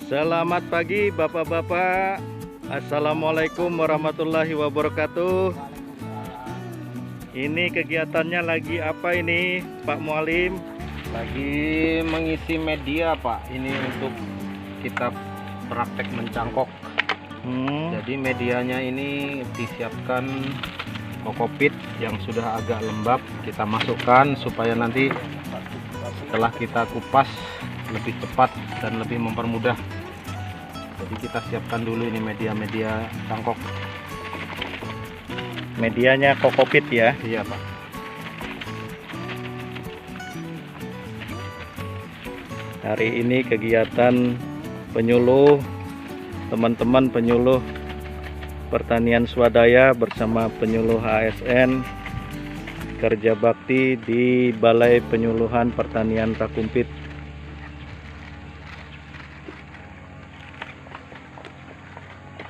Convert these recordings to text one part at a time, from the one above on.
Selamat pagi Bapak-bapak. Assalamualaikum warahmatullahi wabarakatuh. Ini kegiatannya lagi apa ini Pak Mualim? Lagi mengisi media Pak, ini untuk kita praktek mencangkok. Jadi medianya ini disiapkan kokopit yang sudah agak lembab, kita masukkan supaya nanti setelah kita kupas lebih cepat dan lebih mempermudah. Jadi kita siapkan dulu ini media-media cangkok. Medianya kokopit ya. Iya Pak. Hari ini kegiatan penyuluh, teman-teman penyuluh pertanian swadaya bersama penyuluh ASN kerja bakti di Balai Penyuluhan Pertanian Rakumpit.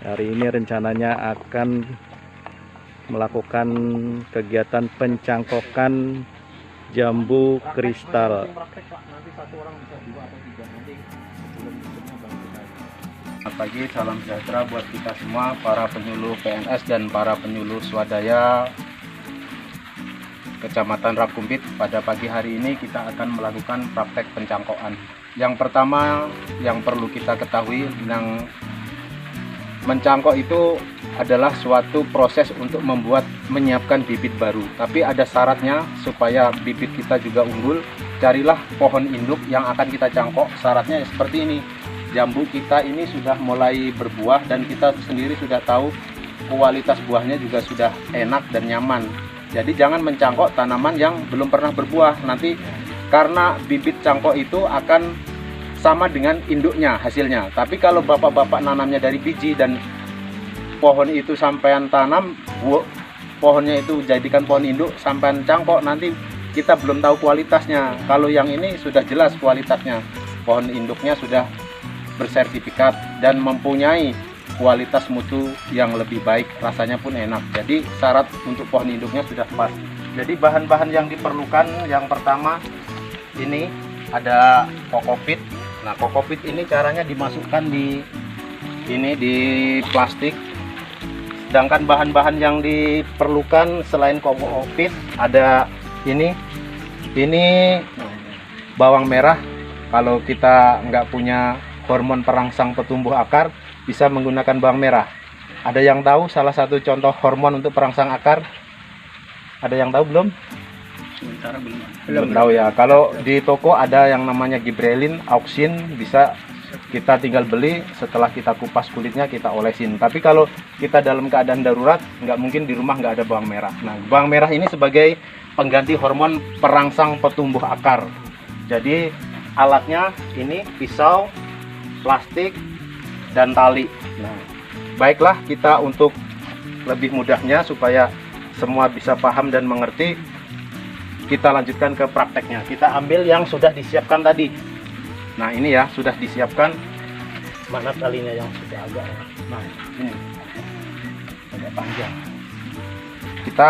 Hari ini rencananya akan melakukan kegiatan pencangkokan jambu kristal. Selamat pagi, salam sejahtera buat kita semua, para penyuluh PNS dan para penyuluh swadaya Kecamatan Rakumpit. Pada pagi hari ini kita akan melakukan praktek pencangkokan. Yang pertama yang perlu kita ketahui, yang mencangkok itu adalah suatu proses untuk menyiapkan bibit baru. Tapi ada syaratnya supaya bibit kita juga unggul. Carilah pohon induk yang akan kita cangkok. Syaratnya seperti ini. Jambu kita ini sudah mulai berbuah dan kita sendiri sudah tahu kualitas buahnya juga sudah enak dan nyaman. Jadi jangan mencangkok tanaman yang belum pernah berbuah. Nanti karena bibit cangkok itu akan sama dengan induknya hasilnya. Tapi kalau bapak-bapak nanamnya dari biji dan pohon itu sampean tanam, pohonnya itu jadikan pohon induk sampean cangkok, nanti kita belum tahu kualitasnya. Kalau yang ini sudah jelas kualitasnya, pohon induknya sudah bersertifikat dan mempunyai kualitas mutu yang lebih baik, rasanya pun enak. Jadi syarat untuk pohon induknya sudah pas. Jadi bahan-bahan yang diperlukan, yang pertama ini ada kokopit. Nah, kokopit ini caranya dimasukkan di plastik. Sedangkan bahan-bahan yang diperlukan selain kokopit ada ini bawang merah. Kalau kita nggak punya hormon perangsang pertumbuh akar, bisa menggunakan bawang merah. Ada yang tahu salah satu contoh hormon untuk perangsang akar? Ada yang tahu belum? Belum tahu ya. Kalau di toko ada yang namanya gibrelin, auxin, bisa kita tinggal beli, setelah kita kupas kulitnya kita olesin. Tapi kalau kita dalam keadaan darurat, nggak mungkin di rumah nggak ada bawang merah. Nah, bawang merah ini sebagai pengganti hormon perangsang pertumbuh akar. Jadi alatnya ini pisau, plastik, dan tali. Nah, baiklah, kita untuk lebih mudahnya supaya semua bisa paham dan mengerti, kita lanjutkan ke prakteknya. Kita ambil yang sudah disiapkan tadi. Nah, ini ya sudah disiapkan. Mana talinya yang sudah agak, nah ini agak panjang. Kita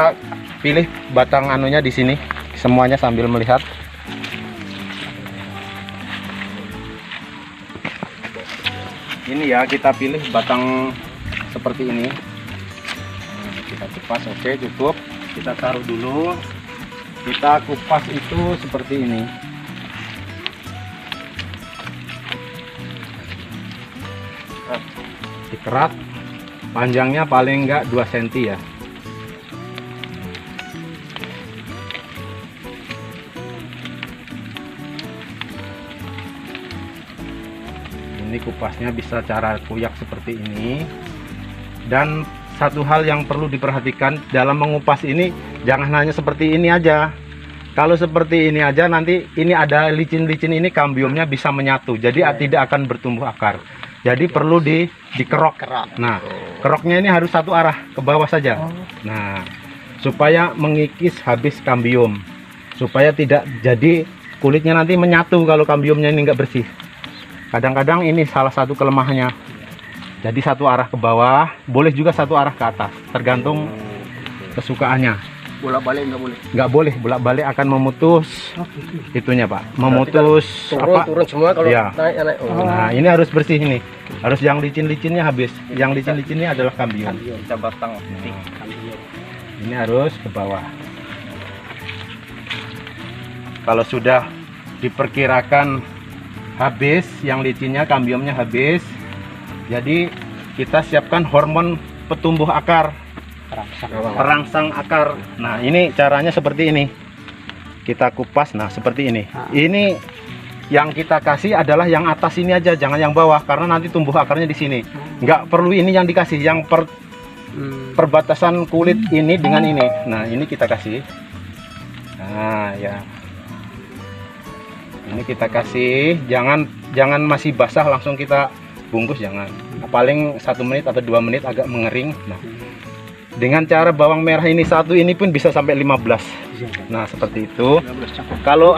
pilih batang anunya di sini, semuanya sambil melihat. Ini ya, kita pilih batang seperti ini. Nah, kita kupas, oke, cukup. Kita taruh dulu. Kita kupas itu seperti ini. Dikerat, panjangnya paling enggak 2 cm ya. Ini kupasnya bisa cara kuyak seperti ini. Dan satu hal yang perlu diperhatikan dalam mengupas ini, jangan hanya seperti ini aja. Kalau seperti ini aja, nanti ini ada licin-licin ini, kambiumnya bisa menyatu, jadi tidak akan bertumbuh akar. Jadi perlu dikerok. Nah, keroknya ini harus satu arah ke bawah saja. Nah, supaya mengikis habis kambium, supaya tidak jadi kulitnya nanti menyatu kalau kambiumnya ini nggak bersih. Kadang-kadang ini salah satu kelemahannya. Jadi satu arah ke bawah, boleh juga satu arah ke atas, tergantung kesukaannya. Bolak-balik nggak boleh. Nggak boleh bolak-balik, akan memutus itunya Pak, memutus Turun semua kalau Iya. naik. Nah ini harus bersih ini, harus yang licin-licinnya habis. Yang licin-licinnya adalah kambium. Kita batang. Ini harus ke bawah. Kalau sudah diperkirakan habis, yang licinnya, kambiumnya habis, jadi kita siapkan hormon petumbuh akar, perangsang akar. Nah ini caranya seperti ini, kita kupas. Nah seperti ini. Ini yang kita kasih adalah yang atas ini aja, jangan yang bawah, karena nanti tumbuh akarnya di sini. Nggak perlu ini yang dikasih, yang perbatasan kulit ini dengan ini. Nah ini kita kasih. Nah ya, ini kita kasih. Jangan masih basah langsung kita bungkus, jangan. Paling 1 menit atau 2 menit agak mengering. Nah dengan cara bawang merah ini satu ini pun bisa sampai 15. Nah seperti itu. Kalau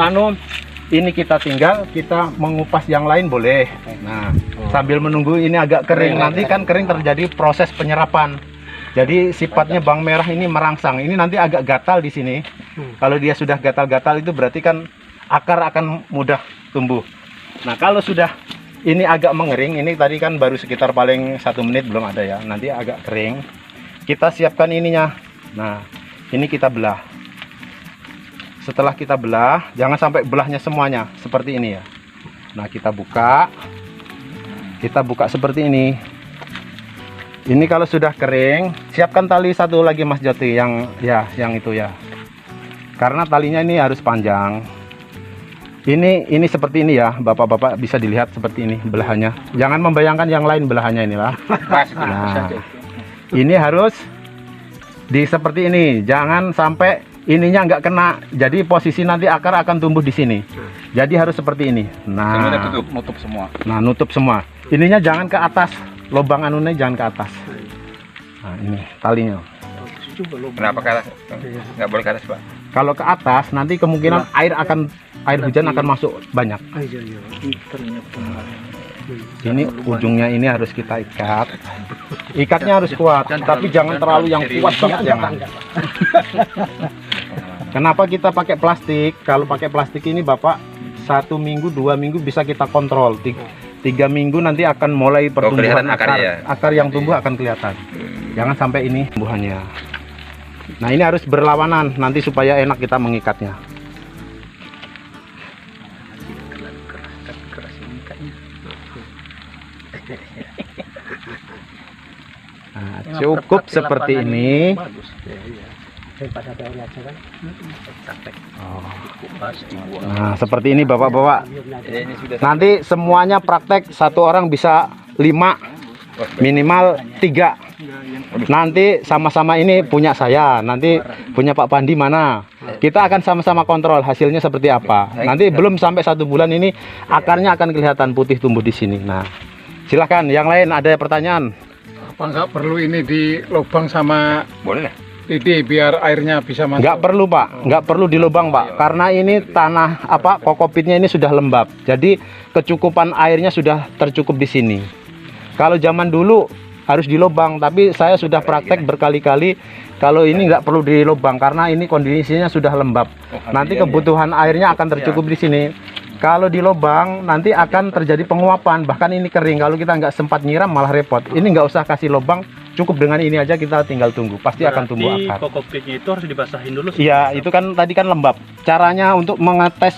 ini kita tinggal, kita mengupas yang lain boleh. Nah sambil menunggu ini agak kering, nanti kan kering terjadi proses penyerapan. Jadi sifatnya bawang merah ini merangsang. Ini nanti agak gatal di sini. Kalau dia sudah gatal-gatal itu berarti kan akar akan mudah tumbuh. Nah kalau sudah ini agak mengering, ini tadi kan baru sekitar paling 1 menit belum ada ya. Nanti agak kering, kita siapkan ininya. Nah ini kita belah. Setelah kita belah, jangan sampai belahnya semuanya seperti ini ya. Nah kita buka seperti ini. Ini kalau sudah kering, siapkan tali satu lagi Mas Joti, yang itu ya. Karena talinya ini harus panjang. Ini seperti ini ya, Bapak-bapak bisa dilihat seperti ini belahannya. Jangan membayangkan yang lain belahannya inilah. Nah, ini harus seperti ini. Jangan sampai ininya nggak kena. Jadi posisi nanti akar akan tumbuh di sini. Jadi harus seperti ini. Nah, Nutup semua. Nah, nutup semua. Ininya jangan ke atas. Lubang anunya jangan ke atas. Nah, ini talinya. Kenapa ke atas? Nggak boleh ke atas, Pak. Kalau ke atas nanti kemungkinan air hujan akan masuk banyak. Ini ujungnya ini harus kita ikat. Ikatnya harus kuat, tapi jangan terlalu yang kuat banget, jangan. Kenapa kita pakai plastik? Kalau pakai plastik ini Bapak 1 minggu 2 minggu bisa kita kontrol. 3 minggu nanti akan mulai pertumbuhan akar yang tumbuh akan kelihatan. Jangan sampai ini tumbuhannya. Nah ini harus berlawanan nanti supaya enak kita mengikatnya. Nah, cukup seperti ini. Nah seperti ini Bapak-bapak. Nanti semuanya praktek, 1 orang bisa 5, minimal 3. Nanti sama-sama, ini punya saya, nanti punya Pak Pandi mana. Kita akan sama-sama kontrol hasilnya seperti apa. Nanti belum sampai 1 bulan ini akarnya akan kelihatan putih tumbuh di sini. Nah silahkan yang lain ada pertanyaan. Apa nggak perlu ini di lubang sama Boleh lah. ini biar airnya bisa masuk? Nggak perlu Pak, nggak perlu di lubang Pak, karena ini tanah kokopitnya ini sudah lembab, jadi kecukupan airnya sudah tercukup di sini. Kalau zaman dulu harus di lubang, tapi saya sudah praktek berkali-kali kalau ini nggak perlu di lubang karena ini kondisinya sudah lembab. Nanti kebutuhan airnya akan tercukup di sini. Kalau di lubang nanti akan terjadi penguapan, bahkan ini kering. Kalau kita nggak sempat nyiram malah repot. Ini nggak usah kasih lubang, cukup dengan ini aja kita tinggal tunggu, pasti akan tumbuh akar. Kokopitnya itu harus dibasahin dulu. Iya, itu kan tadi kan lembab. Caranya untuk mengetes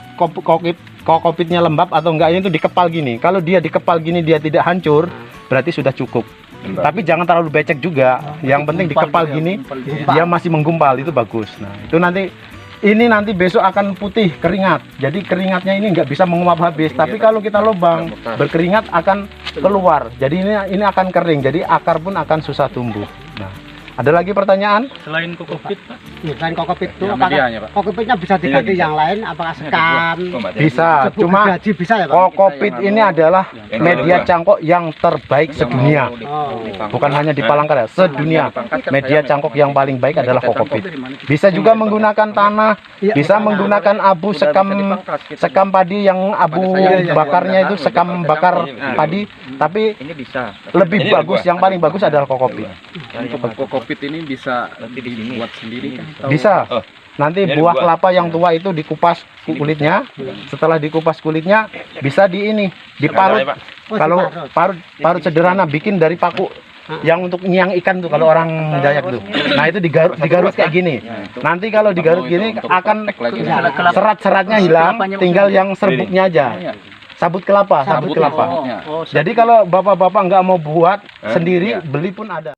kokopitnya lembab atau enggak ini tuh dikepal gini. Kalau dia dikepal gini dia tidak hancur, berarti sudah cukup. Tapi jangan terlalu becek juga. Yang penting dikepal gini, dia masih menggumpal, itu bagus. Nah, itu nanti besok akan putih keringat. Jadi keringatnya ini nggak bisa menguap habis. Tapi kalau kita lubang berkeringat akan keluar. Jadi ini akan kering. Jadi akar pun akan susah tumbuh. Nah, ada lagi pertanyaan? Selain kokopit, Pak? Selain kokopit itu, apakah kokopitnya bisa diganti yang lain? Apakah sekam? Bisa. Cuma gaji bisa ya Pak? kokopit ini adalah media cangkok yang terbaik sedunia. Bukan hanya di Palangkaraya, sedunia. Media cangkok yang paling baik adalah kokopit. Bisa juga menggunakan tanah, bisa menggunakan abu sekam padi yang abu bakarnya itu sekam bakar padi. Tapi lebih bagus, yang paling bagus adalah kokopit. kopi ini bisa dibuat sendiri kan? Atau- Bisa. Oh. Nanti Ini buah dibuat. kelapa yang tua itu dikupas kulitnya. Setelah dikupas kulitnya bisa diparut. Pak. Kalau parut sederhana bikin dari paku yang untuk nyiang ikan tuh kalau orang Dayak tuh. Nah itu digarut kayak gini. Nanti kalau digarut gini akan serat-seratnya hilang, tinggal yang serbuknya aja. Sabut kelapa. Oh, Jadi kalau bapak-bapak nggak mau buat sendiri, beli pun ada.